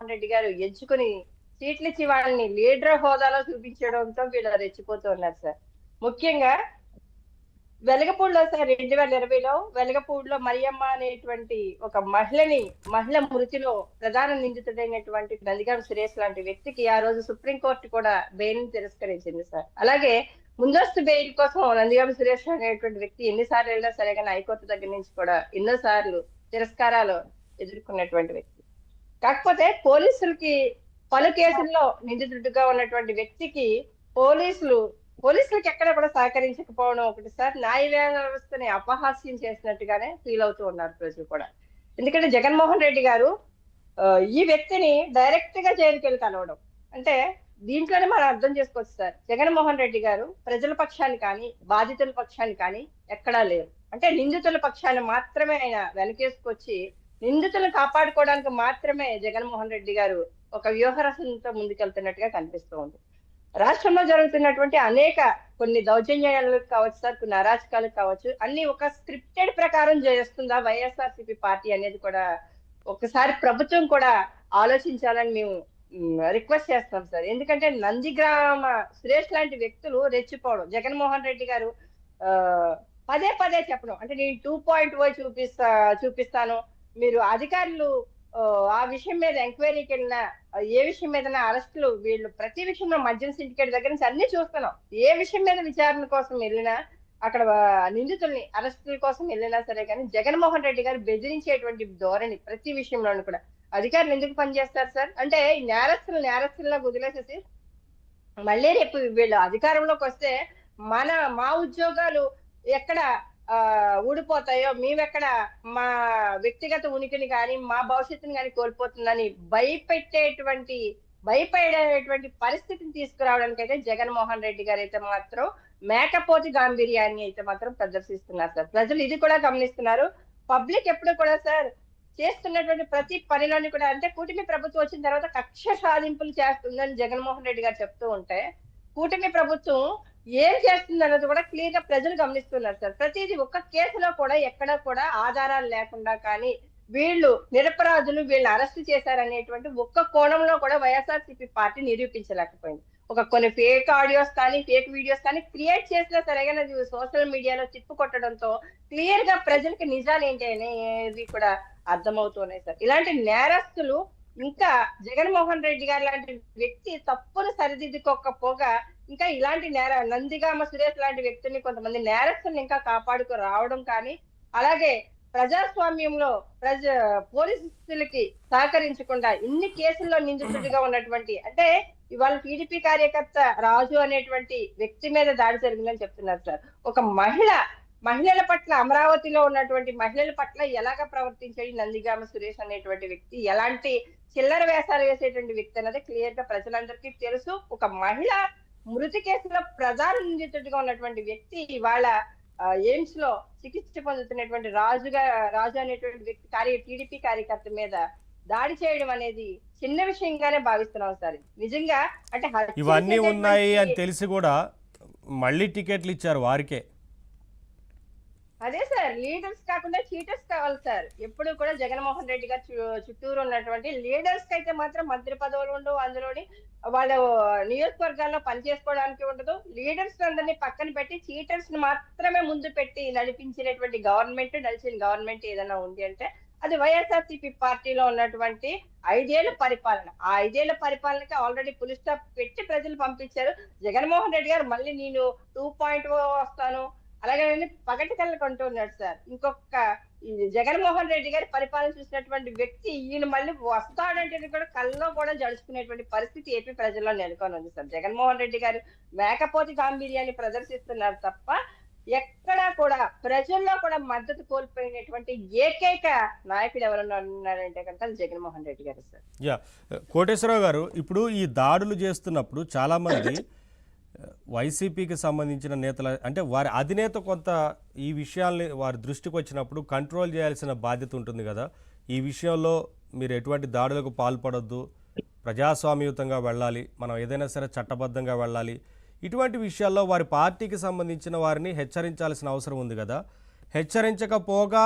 జగన్మోహన్ రెడ్డి గారు ఎంచుకుని సీట్లు ఇచ్చి వాళ్ళని లీడర్ హోదాలో చూపించడంతో వీళ్ళు రెచ్చిపోతూ ఉన్నారు సార్. ముఖ్యంగా వెలగపూడిలో సార్ 2020లో వెలగపూడిలో మరియమ్మ అనేటువంటి ఒక మహిళ మృతిలో ప్రధాన నిందితుడైనటువంటి నందిగాం సురేష్ లాంటి వ్యక్తికి ఆ రోజు సుప్రీంకోర్టు కూడా బెయిల్ తిరస్కరించింది సార్. అలాగే ముందస్తు బెయిల్ కోసం నందిగాం సురేష్ అనేటువంటి వ్యక్తి ఎన్నిసార్లు వెళ్ళినా సరే కానీ హైకోర్టు దగ్గర నుంచి కూడా ఎన్నోసార్లు తిరస్కారాలు ఎదుర్కొన్నటువంటి వ్యక్తి. కాకపోతే పోలీసులకి పలు కేసుల్లో నిందితుడిగా ఉన్నటువంటి వ్యక్తికి పోలీసులకి ఎక్కడ కూడా సహకరించకపోవడం ఒకటి సార్, న్యాయ వ్యవస్థని అపహాస్యం చేసినట్టుగానే ఫీల్ అవుతూ ఉన్నారు ప్రజలు కూడా. ఎందుకంటే జగన్మోహన్ రెడ్డి గారు ఈ వ్యక్తిని డైరెక్ట్ గా జైలుకి వెళ్ళి కలవడం అంటే దీంట్లోనే మనం అర్థం చేసుకోవచ్చు సార్. జగన్మోహన్ రెడ్డి గారు ప్రజల పక్షాన్ని కానీ బాధితుల పక్షాన్ని కానీ ఎక్కడా లేరు. అంటే నిందితుల పక్షాన్ని మాత్రమే ఆయన వెనకేసుకొచ్చి నిందితులను కాపాడుకోవడానికి మాత్రమే జగన్మోహన్ రెడ్డి గారు ఒక వ్యూహరచనతో ముందుకెళ్తున్నట్టుగా కనిపిస్తూ ఉంది. రాష్ట్రంలో జరుగుతున్నటువంటి కొన్ని దౌర్జన్యాలకు కావచ్చు సార్, కొన్ని అరాచకాలకు కావచ్చు, అన్ని ఒక స్క్రిప్టెడ్ ప్రకారం చేస్తుందా వైఎస్ఆర్సీపీ పార్టీ అనేది కూడా ఒకసారి ప్రభుత్వం కూడా ఆలోచించాలని మేము రిక్వెస్ట్ చేస్తాం సార్. ఎందుకంటే నందిగ్రామ సురేష్ లాంటి వ్యక్తులు రెచ్చిపోవడం, జగన్మోహన్ రెడ్డి గారు పదే పదే చెప్పడం, అంటే నేను 2.0 చూపిస్తాను, మీరు అధికారులు ఆ విషయం మీద ఎంక్వైరీకి వెళ్ళినా ఏ విషయం మీద అరెస్టులు, వీళ్ళు ప్రతి విషయంలో మద్యం సిండికేట్ దగ్గర నుంచి అన్ని చూస్తున్నాం. ఏ విషయం మీద విచారణ కోసం వెళ్ళినా అక్కడ నిందితుల్ని అరెస్టుల కోసం వెళ్ళినా సరే కానీ జగన్మోహన్ రెడ్డి గారు బెదిరించేటువంటి ధోరణి ప్రతి విషయంలోనూ కూడా. అధికారులు ఎందుకు పనిచేస్తారు సార్ అంటే నేరస్తుల్లా వదిలేసేసి మళ్ళీ రేపు వీళ్ళు అధికారంలోకి వస్తే మా ఉద్యోగాలు ఎక్కడ ఊడిపోతాయో, మేమెక్కడ మా వ్యక్తిగత ఉనికిని కానీ మా భవిష్యత్తుని కానీ కోల్పోతుందని భయపడేటువంటి పరిస్థితిని తీసుకురావడానికి అయితే జగన్మోహన్ రెడ్డి గారు అయితే మాత్రం మేకపోతి గాంభీర్యాన్ని అయితే మాత్రం ప్రదర్శిస్తున్నారు సార్. ప్రజలు ఇది కూడా గమనిస్తున్నారు. పబ్లిక్ ఎప్పుడు కూడా సార్ చేస్తున్నటువంటి ప్రతి పనిలోని కూడా, అంటే కూటమి ప్రభుత్వం వచ్చిన తర్వాత కక్ష సాధింపులు చేస్తుందని జగన్మోహన్ రెడ్డి గారు చెప్తూ ఉంటే కూటమి ప్రభుత్వం ఏం చేస్తుంది అన్నది కూడా క్లియర్ గా ప్రజలు గమనిస్తున్నారు సార్. ప్రతిదీ ఒక్క కేసులో కూడా ఎక్కడా కూడా ఆధారాలు లేకుండా కానీ వీళ్ళు నిరపరాధులు, వీళ్ళు అరెస్ట్ చేశారనేటువంటి ఒక్క కోణంలో కూడా వైఎస్ఆర్సీపీ పార్టీ నిరూపించలేకపోయింది. కొన్ని ఫేక్ ఆడియోస్ కానీ ఫేక్ వీడియోస్ కానీ క్రియేట్ చేసినా సరేగానే సోషల్ మీడియాలో తిప్పు కొట్టడంతో క్లియర్ గా ప్రజలకి నిజాలు ఏంటి అనేది కూడా అర్థమవుతున్నాయి సార్. ఇలాంటి నేరస్తులు ఇంకా జగన్మోహన్ రెడ్డి గారు లాంటి వ్యక్తి తప్పును సరిదిద్దుకోకపోగా ఇంకా ఇలాంటి నందిగామ సురేష్ లాంటి వ్యక్తుల్ని కొంతమంది నేరస్తుల్ని ఇంకా కాపాడుకు రావడం కానీ, అలాగే ప్రజాస్వామ్యంలో పోలీసులకి సహకరించకుండా ఇన్ని కేసుల్లో నిందితుడిగా ఉన్నటువంటి, అంటే ఇవాళ టీడీపీ కార్యకర్త రాజు అనేటువంటి వ్యక్తి మీద దాడి జరిగిందని చెప్తున్నారు సార్. ఒక మహిళల పట్ల, అమరావతిలో ఉన్నటువంటి మహిళల పట్ల ఎలాగ ప్రవర్తించాడు నందిగామ సురేష్ అనేటువంటి వ్యక్తి, ఎలాంటి చిల్లర వేషాలు వేసేటువంటి వ్యక్తి అన్నది క్లియర్ గా ప్రజలందరికీ తెలుసు. ఒక మహిళ మృతి కేసులో ప్రధాన నిందితుడిగా ఉన్నటువంటి వ్యక్తి ఇవాళ ఎయిమ్స్ లో చికిత్స పొందుతున్నటువంటి రాజు అనేటువంటి వ్యక్తి టీడీపీ కార్యకర్త మీద దాడి చేయడం అనేది చిన్న విషయంగానే భావిస్తున్నాం సార్. నిజంగా అంటే ఇవన్నీ ఉన్నాయి అని తెలిసి కూడా మళ్ళీ టికెట్లు ఇచ్చారు వారికే. అదే సార్, లీడర్స్ కాకుండా చీటర్స్ కావాలి సార్. ఎప్పుడు కూడా జగన్మోహన్ రెడ్డి గారు చుట్టూరు ఉన్నటువంటి లీడర్స్ కి అయితే మాత్రం మంత్రి పదవులు ఉండవు, అందులోని వాళ్ళు నియోజకవర్గాల్లో పనిచేసుకోవడానికి ఉండదు. లీడర్స్ అందరినీ పక్కన పెట్టి చీటర్స్ ని మాత్రమే ముందు పెట్టి నడిచిన గవర్నమెంట్ ఏదైనా ఉంది అంటే అది వైఎస్ఆర్సీపీ పార్టీలో ఉన్నటువంటి 5 ఏళ్ల పరిపాలన. ఆ 5 ఏళ్ల పరిపాలనకి ఆల్రెడీ ఫుల్ స్టాప్ పెట్టి ప్రజలు పంపించారు. జగన్మోహన్ రెడ్డి గారు మళ్ళీ నేను 2.0 వస్తాను అలాగే పగటి కళ్ళకు అంటున్నాడు సార్. జగన్మోహన్ రెడ్డి గారి పరిపాలన చూసినటువంటి వ్యక్తి ఈయన మళ్ళీ వస్తాడంటే కూడా కళ్ళలో కూడా జడుచుకునేటువంటి పరిస్థితి ఏపీ ప్రజల్లో నెలకొని ఉంది సార్. జగన్మోహన్ రెడ్డి గారు మేకపోతి గాంభీర్యాన్ని ప్రదర్శిస్తున్నారు తప్ప ఎక్కడా కూడా ప్రజల్లో కూడా మద్దతు కోల్పోయినటువంటి ఏకైక నాయకుడు ఎవరన్నా ఉన్నారంటే కనుక జగన్మోహన్ రెడ్డి గారు సార్. కోటేశ్వరరావు గారు, ఇప్పుడు ఈ దాడులు చేస్తున్నప్పుడు చాలా మంది వైసీపీకి సంబంధించిన నేతల, అంటే వారి అధినేత కొంత ఈ విషయాల్ని వారి దృష్టికి వచ్చినప్పుడు కంట్రోల్ చేయాల్సిన బాధ్యత ఉంటుంది కదా. ఈ విషయంలో మీరు ఎటువంటి దాడులకు పాల్పడొద్దు, ప్రజాస్వామ్యయుతంగా వెళ్ళాలి, మనం ఏదైనా సరే చట్టబద్ధంగా వెళ్ళాలి, ఇటువంటి విషయాల్లో వారి పార్టీకి సంబంధించిన వారిని హెచ్చరించాల్సిన అవసరం ఉంది కదా. హెచ్చరించకపోగా